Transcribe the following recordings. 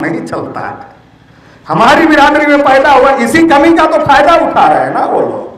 नहीं चलता है। हमारी बिरादरी में पैदा हुआ, इसी कमी का तो फायदा उठा रहे हैं ना वो लोग।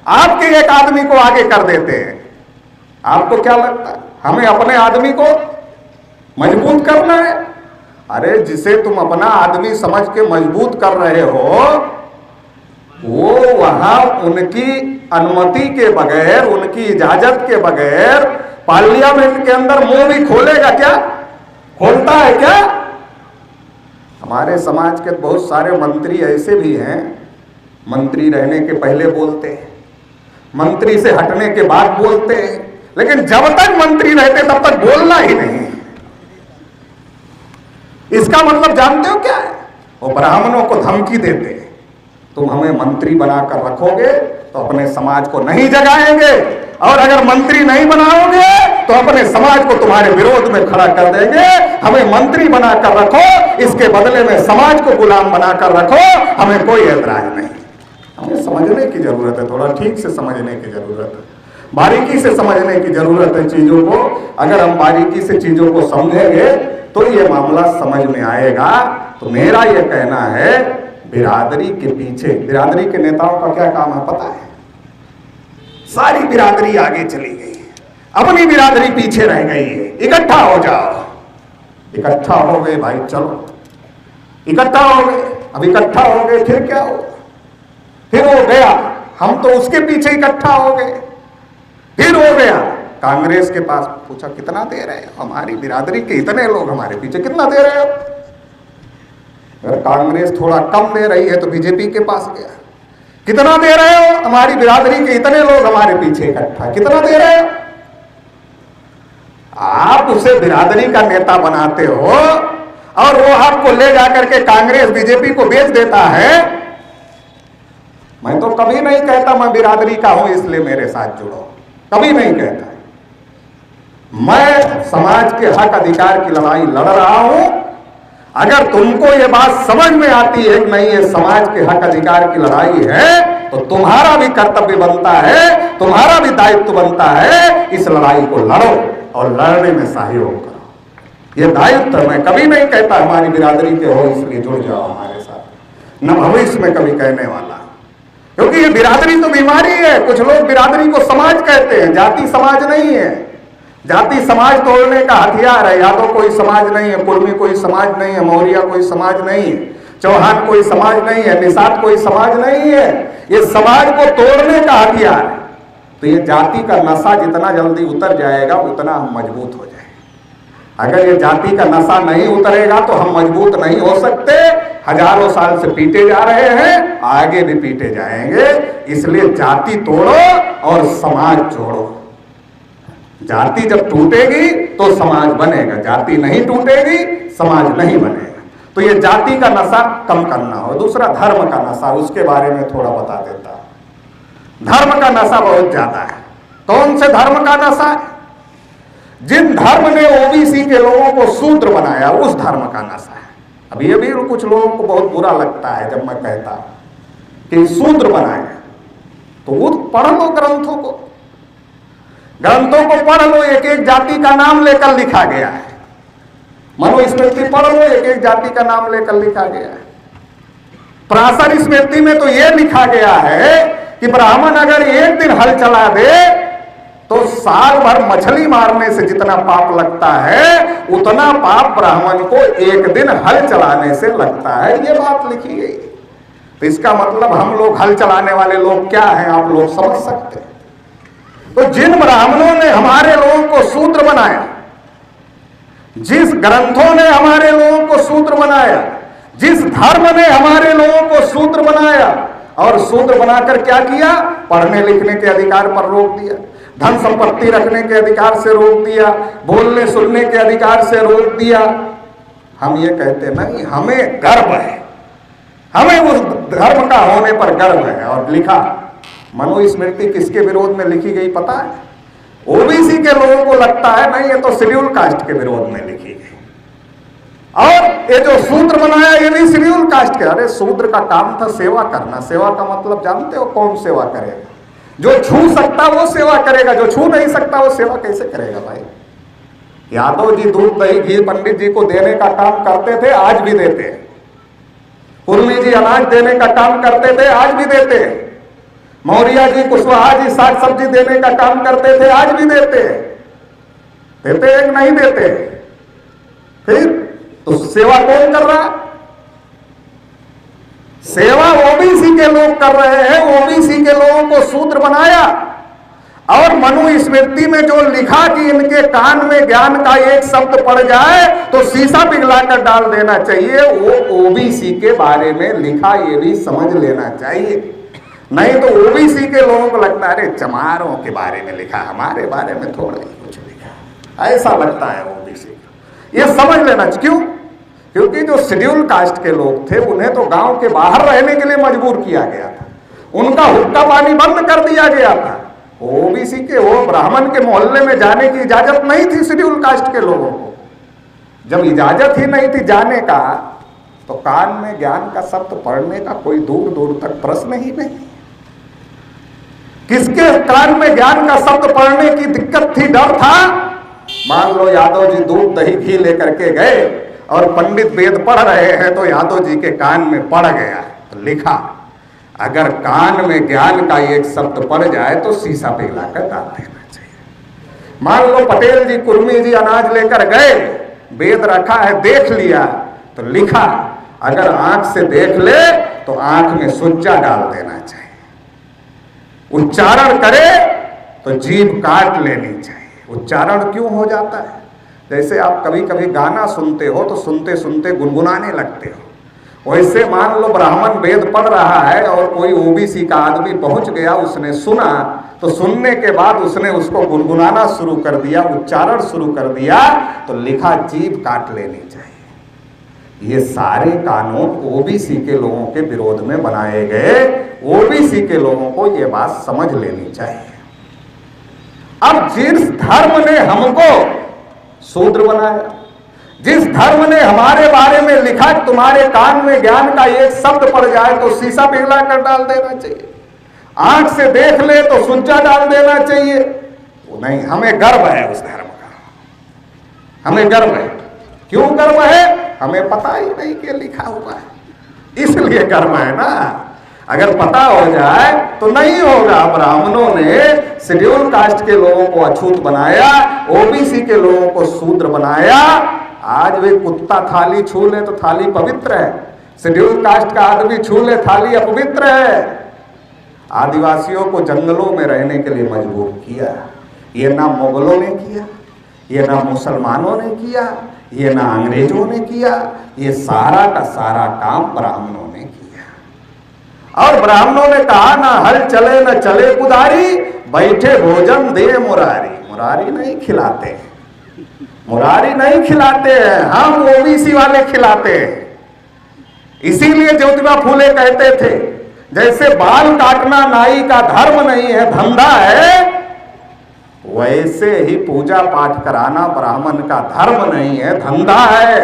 आपके एक आदमी को आगे कर देते हैं। आपको क्या लगता है हमें अपने आदमी को मजबूत करना है? अरे जिसे तुम अपना आदमी समझ के मजबूत कर रहे हो, वो वहां उनकी अनुमति के बगैर, उनकी इजाजत के बगैर पार्लियामेंट के अंदर मुंह भी खोलेगा क्या? खोलता है क्या? हमारे समाज के बहुत सारे मंत्री ऐसे भी हैं, मंत्री रहने के पहले बोलते हैं, मंत्री से हटने के बाद बोलते हैं, लेकिन जब तक मंत्री रहते तब तक बोलना ही नहीं। इसका मतलब जानते हो क्या है? वो ब्राह्मणों को धमकी देते हैं, तुम हमें मंत्री बनाकर रखोगे तो अपने समाज को नहीं जगाएंगे, और अगर मंत्री नहीं बनाओगे तो अपने समाज को तुम्हारे विरोध में खड़ा कर देंगे। हमें मंत्री बनाकर रखो, इसके बदले में समाज को गुलाम बनाकर रखो, हमें कोई ऐतराज नहीं। हमें समझने की जरूरत है, थोड़ा ठीक से समझने की जरूरत है, बारीकी से समझने की जरूरत है चीजों को। अगर हम बारीकी से चीजों को समझेंगे तो ये मामला समझ में आएगा। तो मेरा ये कहना है, बिरादरी के पीछे, बिरादरी के नेताओं का क्या काम है पता है? सारी बिरादरी आगे चली गई, अपनी बिरादरी पीछे रह गई है। इकट्ठा हो जाओ, इकट्ठा हो गए भाई, चलो इकट्ठा हो गए। अब इकट्ठा हो गए फिर क्या हो? फिर हो गया, हम तो उसके पीछे इकट्ठा हो गए, फिर हो गया। कांग्रेस के पास पूछा कितना दे रहे हो? हमारी बिरादरी के इतने लोग हमारे पीछे, कितना दे रहे हो? अगर कांग्रेस थोड़ा कम दे रही है तो बीजेपी के पास गया, कितना दे रहे हो? हमारी बिरादरी के इतने लोग हमारे पीछे इकट्ठा, कितना दे रहे हो? आप उसे बिरादरी का नेता बनाते हो और वो आपको ले जाकर के कांग्रेस बीजेपी को बेच देता है। मैं तो कभी नहीं कहता मैं बिरादरी का हूं इसलिए मेरे साथ जुड़ो, कभी नहीं कहता। मैं समाज के हक अधिकार की लड़ाई लड़ रहा हूं। अगर तुमको ये बात समझ में आती है कि नहीं ये समाज के हक अधिकार की लड़ाई है, तो तुम्हारा भी कर्तव्य बनता है, तुम्हारा भी दायित्व बनता है, इस लड़ाई को लड़ो और लड़ने में सहयोग करो। ये दायित्व मैं कभी नहीं कहता हमारी बिरादरी के हो इसलिए जुड़ जाओ हमारे साथ, न भविष्य में कभी कहने वाला, क्योंकि ये बिरादरी तो बीमारी है। कुछ लोग बिरादरी को समाज कहते हैं, जाति समाज नहीं है। जाति समाज तोड़ने का हथियार है। यादव कोई समाज नहीं है, कुर्मी कोई समाज नहीं है, मौर्य कोई समाज नहीं है, चौहान कोई समाज नहीं है, निषाद कोई समाज नहीं है। ये समाज को तोड़ने का हथियार है। तो ये जाति का नशा जितना जल्दी उतर जाएगा उतना हम मजबूत हो जाएंगे। अगर ये जाति का नशा नहीं उतरेगा तो हम मजबूत नहीं हो सकते। हजारों साल से पीटे जा रहे हैं, आगे भी पीटे जाएंगे। इसलिए जाति तोड़ो और समाज जोड़ो। जाति जब टूटेगी तो समाज बनेगा, जाति नहीं टूटेगी समाज नहीं बनेगा। तो ये जाति का नशा कम करना हो। दूसरा धर्म का नशा, उसके बारे में थोड़ा बता देता हूं। धर्म का नशा बहुत ज्यादा है। कौन से धर्म का नशा है? जिन धर्म ने ओबीसी के लोगों को शूद्र बनाया उस धर्म का नशा है। अभी अभी कुछ लोगों को बहुत बुरा लगता है जब मैं कहता हूं कि शूद्र बनाया, तो वो पढ़ लो ग्रंथों को, ग्रंथों को पढ़ लो। एक एक जाति का नाम लेकर लिखा गया है। मनुस्मृति पढ़ लो, एक एक जाति का नाम लेकर लिखा गया है। पराशर स्मृति में तो यह लिखा गया है कि ब्राह्मण अगर एक दिन हल चला दे तो साल भर मछली मारने से जितना पाप लगता है उतना पाप ब्राह्मण को एक दिन हल चलाने से लगता है। ये बात लिखी गई। तो इसका मतलब हम लोग हल चलाने वाले लोग क्या हैं आप लोग समझ सकते हैं। तो जिन ब्राह्मणों ने हमारे लोगों को शूद्र बनाया, जिस ग्रंथों ने हमारे लोगों को शूद्र बनाया, जिस धर्म ने हमारे लोगों को शूद्र बनाया, और शूद्र बनाकर क्या किया? पढ़ने लिखने के अधिकार पर रोक दिया, धन संपत्ति रखने के अधिकार से रोक दिया, बोलने सुनने के अधिकार से रोक दिया। हम ये कहते नहीं, हमें गर्व है, हमें उस धर्म का होने पर गर्व है। और लिखा मनुस्मृति किसके विरोध में लिखी गई पता है? ओबीसी के लोगों को लगता है नहीं ये तो शेड्यूल कास्ट के विरोध में लिखी गई। और ये जो शूद्र बनाया ये भी शेड्यूल कास्ट के। अरे शूद्र का काम था सेवा करना। सेवा का मतलब जानते हो? कौन सेवा करेगा? जो छू सकता वो सेवा करेगा, जो छू नहीं सकता वो सेवा कैसे करेगा भाई? यादव जी दूध दही घी पंडित जी को देने का काम करते थे, आज भी देते हैं। कुर्मी जी अनाज देने का काम करते थे, आज भी देते हैं। मौर्या जी कुशवाहा जी साग सब्जी देने का काम करते थे, आज भी देते हैं। देते हैं कि नहीं देते? फिर तो सेवा कौन कर रहा? सेवा ओबीसी के लोग कर रहे हैं। ओबीसी के लोगों को शूद्र बनाया और मनुस्मृति में जो लिखा कि इनके कान में ज्ञान का एक शब्द पड़ जाए तो शीशा पिघलाकर डाल देना चाहिए, वो ओबीसी के बारे में लिखा, ये भी समझ लेना चाहिए। नहीं तो ओबीसी के लोगों को लगता है अरे चमारों के बारे में लिखा, हमारे बारे में थोड़ा ही कुछ लिखा, ऐसा लगता है ओबीसी को। ये समझ लेना चाहिए। क्यों? क्योंकि जो शेड्यूल कास्ट के लोग थे उन्हें तो गांव के बाहर रहने के लिए मजबूर किया गया था, उनका हुक्का पानी बंद कर दिया गया था। ओबीसी के वो ब्राह्मण के मोहल्ले में जाने की इजाजत नहीं थी शेड्यूल कास्ट के लोगों को। जब इजाजत ही नहीं थी जाने का तो कान में ज्ञान का शब्द पढ़ने का कोई दूर दूर तक प्रश्न ही नहीं। किसके कान में ज्ञान का शब्द पढ़ने की दिक्कत थी, डर था? मान लो यादव जी दूध दही घी लेकर के गए और पंडित वेद पढ़ रहे हैं तो यादव जी के कान में पड़ गया तो लिखा, अगर कान में ज्ञान का एक शब्द पड़ जाए तो शीशा पिघलाकर डाल देना चाहिए। मान लो पटेल जी कुर्मी जी अनाज लेकर गए, वेद रखा है, देख लिया तो लिखा, अगर आंख से देख ले तो आंख में सुज्जा डाल देना चाहिए। उच्चारण करे तो जीभ काट लेनी चाहिए। उच्चारण क्यों हो जाता है? जैसे आप कभी कभी गाना सुनते हो तो सुनते सुनते गुनगुनाने लगते हो, वैसे मान लो ब्राह्मण वेद पढ़ रहा है और कोई ओबीसी का आदमी पहुंच गया, उसने सुना तो सुनने के बाद उसने उसको गुनगुनाना शुरू कर दिया, उच्चारण शुरू कर दिया तो लिखा जीभ काट लेनी चाहिए। ये सारे कानून ओबीसी के लोगों के विरोध में बनाए गए। ओबीसी के लोगों को ये बात समझ लेनी चाहिए। अब जिस धर्म ने हमको शूद्र बनाया, जिस धर्म ने हमारे बारे में लिखा कि तुम्हारे कान में ज्ञान का एक शब्द पड़ जाए तो शीशा पिघला कर डाल देना चाहिए, आंख से देख ले तो सुज्जा डाल देना चाहिए, वो नहीं। हमें गर्व है उस धर्म का, हमें गर्व है। क्यों गर्व है? हमें पता ही नहीं कि लिखा हुआ है, इसलिए गर्व है ना। अगर पता हो जाए तो नहीं होगा। ब्राह्मणों ने शेड्यूल कास्ट के लोगों को अछूत बनाया, ओबीसी के लोगों को शूद्र बनाया। आज वे कुत्ता थाली छू ले तो थाली पवित्र है, शेड्यूल कास्ट का आदमी छू ले थाली अपवित्र है। आदिवासियों को जंगलों में रहने के लिए मजबूर किया। ये ना मुगलों ने किया, ये ना मुसलमानों ने किया, ये ना अंग्रेजों ने किया, ये सारा का सारा काम ब्राह्मणों ने किया। और ब्राह्मणों ने कहा ना हल चले न चले कुदारी, बैठे भोजन दे मुरारी। मुरारी नहीं खिलाते हैं, मुरारी नहीं खिलाते हैं, हम ओबीसी वाले खिलाते हैं। इसीलिए ज्योतिबा फूले कहते थे जैसे बाल काटना नाई का धर्म नहीं है, धंधा है, वैसे ही पूजा पाठ कराना ब्राह्मण का धर्म नहीं है, धंधा है।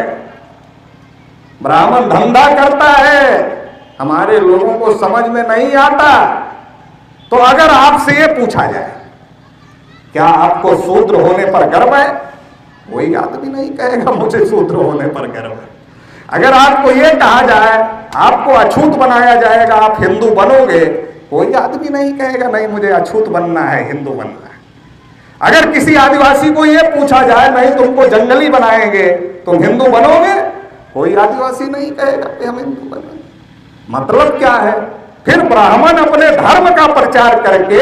ब्राह्मण धंधा करता है, हमारे लोगों को समझ में नहीं आता। तो अगर आपसे ये पूछा जाए क्या आपको शूद्र होने पर गर्व है, कोई आदमी नहीं कहेगा मुझे शूद्र होने पर गर्व है। अगर आपको ये कहा जाए आपको अछूत बनाया जाएगा, आप हिंदू बनोगे, कोई आदमी नहीं कहेगा नहीं मुझे अछूत बनना है, हिंदू बनना है। अगर किसी आदिवासी को ये पूछा जाए नहीं तुमको जंगली बनाएंगे, तुम हिंदू बनोगे, कोई आदिवासी नहीं कहेगा कि हम हिंदू बनेंगे। मतलब क्या है? फिर ब्राह्मण अपने धर्म का प्रचार करके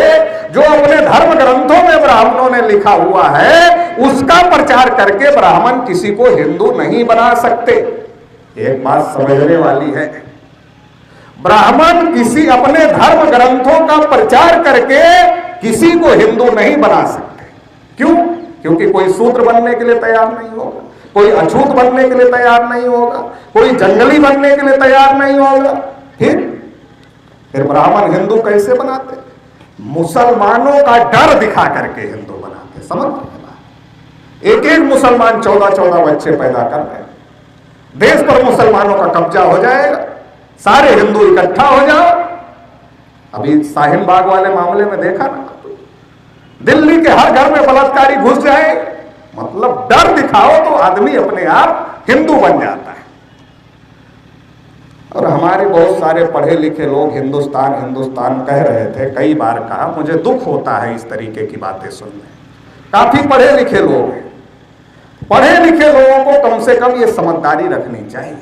जो अपने धर्म ग्रंथों में ब्राह्मणों ने लिखा हुआ है उसका प्रचार करके ब्राह्मण किसी को हिंदू नहीं बना सकते। एक बात समझने वाली है, ब्राह्मण किसी अपने धर्म ग्रंथों का प्रचार करके किसी को हिंदू नहीं बना सकते। क्यों? क्योंकि कोई शूद्र बनने के लिए तैयार नहीं होगा, कोई अछूत बनने के लिए तैयार नहीं होगा, कोई जंगली बनने के लिए तैयार नहीं होगा। फिर ब्राह्मण हिंदू कैसे बनाते? मुसलमानों का डर दिखा करके हिंदू बनाते। समझ रहे? एक एक मुसलमान 14-14 बच्चे पैदा कर रहे हैं, देश पर मुसलमानों का कब्जा हो जाएगा, सारे हिंदू इकट्ठा हो जाओ। अभी शाहीन बाग वाले मामले में देखा ना, दिल्ली के हर घर में बलात्कारी घुस जाए, मतलब डर दिखाओ तो आदमी अपने आप हिंदू बन जाता है। और हमारे बहुत सारे पढ़े लिखे लोग हिंदुस्तान हिंदुस्तान कह रहे थे, कई बार कहा, मुझे दुख होता है इस तरीके की बातें सुनने। काफी पढ़े लिखे लोग हैं, पढ़े लिखे लोगों को कम से कम ये समझदारी रखनी चाहिए।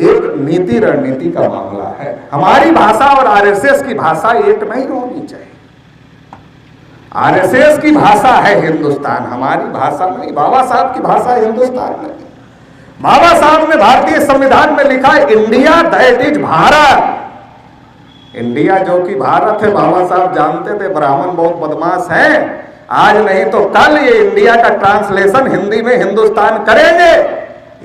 एक नीति रणनीति का मामला है, हमारी भाषा और आरएसएस की भाषा एक नहीं होनी चाहिए। आरएसएस की भाषा है हिंदुस्तान, हमारी भाषा नहीं। बाबा साहब की भाषा हिंदुस्तान नहीं। बाबा साहब ने भारतीय संविधान में लिखा है India that is Bharat. India जो कि भारत है, बाबा साहब जानते थे ब्राह्मण बहुत बदमाश है, आज नहीं तो कल ये इंडिया का ट्रांसलेशन हिंदी में हिंदुस्तान करेंगे।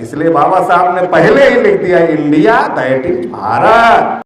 इसलिए बाबा साहब ने पहले ही लिख दिया इंडिया दैट इज भारत।